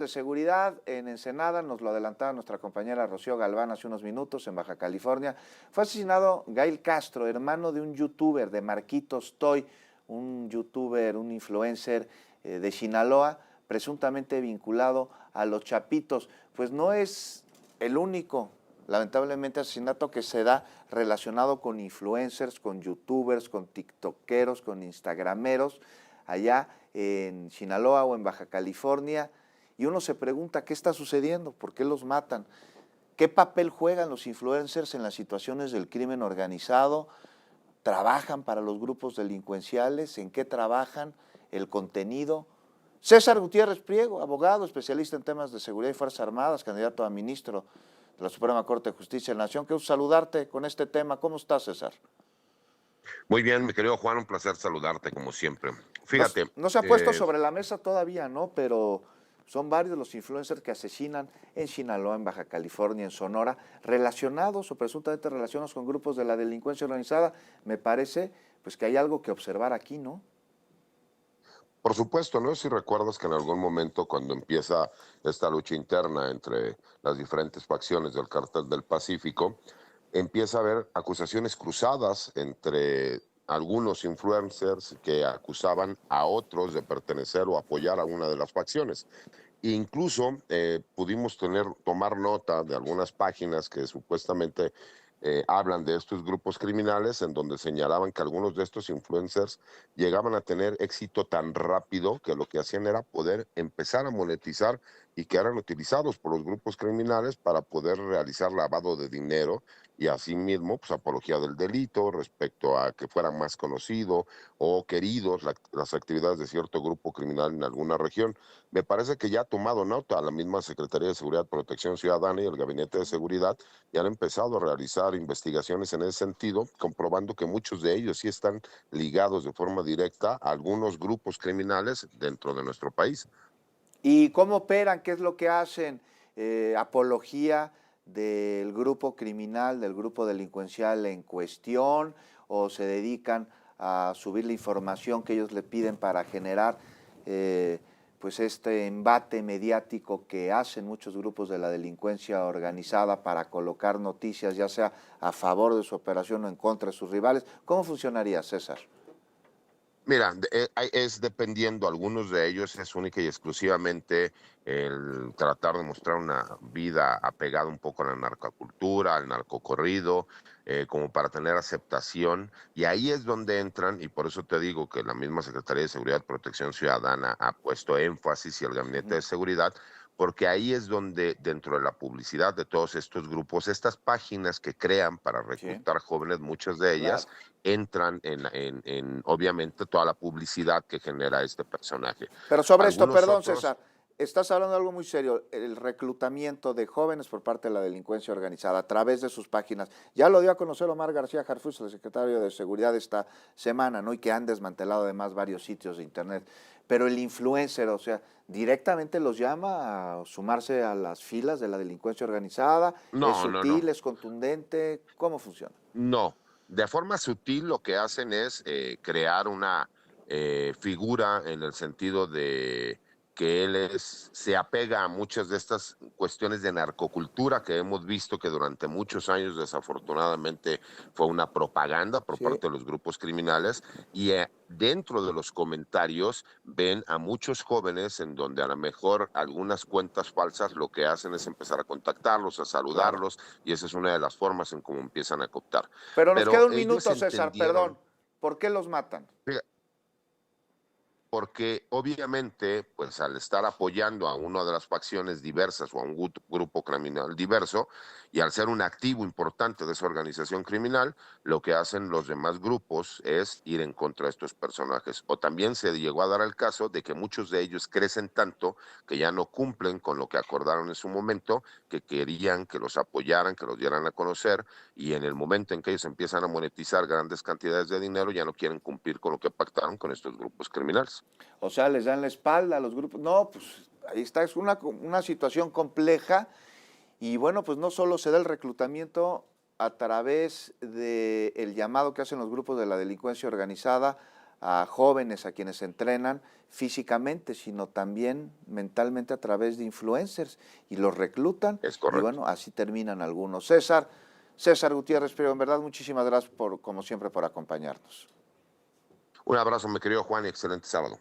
De seguridad en Ensenada, nos lo adelantaba nuestra compañera Rocío Galván hace unos minutos en Baja California. Fue asesinado Gail Castro, hermano de un youtuber, de Marquitos Toy, un youtuber, un influencer de Sinaloa, presuntamente vinculado a los Chapitos. Pues no es el único, lamentablemente, asesinato que se da relacionado con influencers, con youtubers, con tiktokeros, con instagrameros, allá en Sinaloa o en Baja California. Y uno se pregunta qué está sucediendo, por qué los matan, qué papel juegan los influencers en las situaciones del crimen organizado, trabajan para los grupos delincuenciales, en qué trabajan, el contenido. César Gutiérrez Priego, abogado, especialista en temas de seguridad y Fuerzas Armadas, candidato a ministro de la Suprema Corte de Justicia de la Nación. Qué gusto saludarte con este tema. ¿Cómo estás, César? Muy bien, mi querido Juan, un placer saludarte como siempre. No, Fíjate, no se ha puesto sobre la mesa todavía, ¿no? Pero son varios los influencers que asesinan en Sinaloa, en Baja California, en Sonora, relacionados o presuntamente relacionados con grupos de la delincuencia organizada. Me parece pues que hay algo que observar aquí, ¿no? por supuesto, no sé si recuerdas que en algún momento cuando empieza esta lucha interna entre las diferentes facciones del Cártel del Pacífico, empieza a haber acusaciones cruzadas entre algunos influencers que acusaban a otros de pertenecer o apoyar a una de las facciones. Incluso pudimos tomar nota de algunas páginas que supuestamente hablan de estos grupos criminales, en donde señalaban que algunos de estos influencers llegaban a tener éxito tan rápido que lo que hacían era poder empezar a monetizar y que eran utilizados por los grupos criminales para poder realizar lavado de dinero y asimismo pues, apología del delito respecto a que fueran más conocidos o queridos las actividades de cierto grupo criminal en alguna región. Me parece que ya ha tomado nota la misma Secretaría de Seguridad y Protección Ciudadana y el Gabinete de Seguridad y han empezado a realizar investigaciones en ese sentido, comprobando que muchos de ellos sí están ligados de forma directa a algunos grupos criminales dentro de nuestro país. ¿Y cómo operan? ¿Qué es lo que hacen? ¿Apología del grupo criminal, del grupo delincuencial en cuestión? ¿O se dedican a subir la información que ellos le piden para generar pues este embate mediático que hacen muchos grupos de la delincuencia organizada para colocar noticias, ya sea a favor de su operación o en contra de sus rivales? ¿Cómo funcionaría, César? Mira, es dependiendo, algunos de ellos es única y exclusivamente el tratar de mostrar una vida apegada un poco a la narcocultura, al narcocorrido, como para tener aceptación. Y ahí es donde entran, y por eso te digo que la misma Secretaría de Seguridad y Protección Ciudadana ha puesto énfasis y el Gabinete de Seguridad, porque ahí es donde dentro de la publicidad de todos estos grupos, estas páginas que crean para Sí, reclutar jóvenes, muchas de ellas claro. entran obviamente toda la publicidad que genera este personaje. Pero sobre esto, Algunos perdón, otros, César, estás hablando de algo muy serio, el reclutamiento de jóvenes por parte de la delincuencia organizada a través de sus páginas. Ya lo dio a conocer Omar García Harfuch, el secretario de Seguridad esta semana, ¿no? Y que han desmantelado además varios sitios de internet. Pero el influencer, o sea, directamente los llama a sumarse a las filas de la delincuencia organizada, es no, no, no, sutil, es contundente, ¿cómo funciona? no. De forma sutil lo que hacen es crear una figura en el sentido de que se apega a muchas de estas cuestiones de narcocultura que hemos visto que durante muchos años desafortunadamente fue una propaganda por Sí. parte de los grupos criminales y dentro de los comentarios ven a muchos jóvenes en donde a lo mejor algunas cuentas falsas lo que hacen es empezar a contactarlos, a Claro. saludarlos y esa es una de las formas en cómo empiezan a cooptar. Pero nos Pero queda un ellos minuto, César, perdón. entendieron, ¿Por qué los matan? porque obviamente, pues al estar apoyando a una de las facciones diversas o a un grupo criminal diverso, y al ser un activo importante de esa organización criminal, lo que hacen los demás grupos es ir en contra de estos personajes. O también se llegó a dar el caso de que muchos de ellos crecen tanto que ya no cumplen con lo que acordaron en su momento, que querían que los apoyaran, que los dieran a conocer, y en el momento en que ellos empiezan a monetizar grandes cantidades de dinero, ya no quieren cumplir con lo que pactaron con estos grupos criminales. O sea, les dan la espalda a los grupos. No, pues ahí está, es una situación compleja y bueno, pues no solo se da el reclutamiento a través del llamado que hacen los grupos de la delincuencia organizada a jóvenes a quienes entrenan físicamente, sino también mentalmente a través de influencers y los reclutan. Es Y correcto. bueno, así terminan algunos. César Gutiérrez, pero en verdad muchísimas gracias como siempre por acompañarnos. Un abrazo, mi querido Juan, y excelente sábado.